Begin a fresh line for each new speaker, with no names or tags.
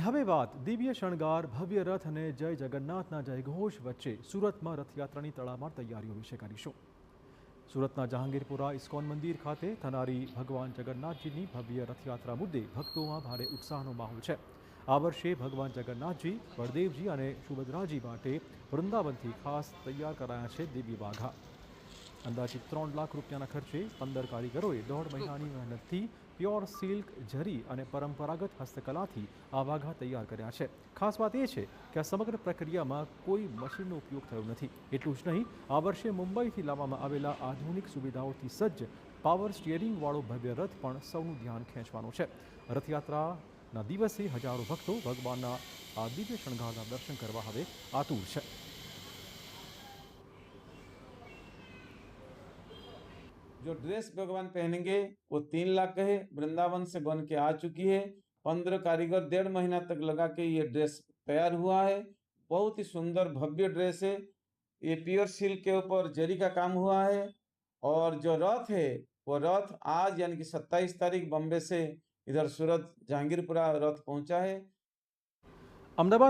હવે વાત દિવ્ય શણગાર, ભવ્ય રથ અને જય જગન્નાથના જયઘોષ વચ્ચે સુરતમાં રથયાત્રાની તડામાર તૈયારીઓ વિશે કરીશું। સુરતના જહાંગીરપુરા ઇસ્કોન મંદિર ખાતે થનારી ભગવાન જગન્નાથજીની ભવ્ય રથયાત્રા મુદ્દે ભક્તોમાં ભારે ઉત્સાહનો માહોલ છે। આ વર્ષે ભગવાન જગન્નાથજી, બળદેવજી અને સુભદ્રાજી માટે વૃંદાવનથી ખાસ તૈયાર કરાયા છે દિવ્ય વાઘા। અંદાજિત 3 લાખ રૂપિયાના ખર્ચે 15 કારીગરોએ 1.5 મહિનાની મહેનતથી પ્યોર સિલ્ક, જરી અને પરંપરાગત હસ્તકલાથી આ વાઘા તૈયાર કર્યા છે। ખાસ વાત એ છે કે આ સમગ્ર પ્રક્રિયામાં કોઈ મશીનનો ઉપયોગ થયો નથી। એટલું જ નહીં, આ વર્ષે મુંબઈથી લાવવામાં આવેલા આધુનિક સુવિધાઓથી સજ્જ પાવર સ્ટીયરિંગવાળો ભવ્ય રથ પણ સૌનું ધ્યાન ખેંચવાનો છે। રથયાત્રાના દિવસે હજારો ભક્તો ભગવાનના આ દિવ્ય શણગારના દર્શન કરવા હવે આતુર છે।
जो ड्रेस भगवान पहनेंगे वो 3 लाख है, वृंदावन से बन के आ चुकी है। 15 कारीगर 1.5 महीना तक लगा के ये ड्रेस तैयार हुआ है। बहुत ही सुंदर भव्य ड्रेस है। ये प्योर सिल्क के ऊपर जरी का काम हुआ है। और जो रथ है वो रथ आज यानी कि 27 तारीख बॉम्बे से इधर सूरत जहांगीरपुरा रथ पहुंचा है।
अमदावाद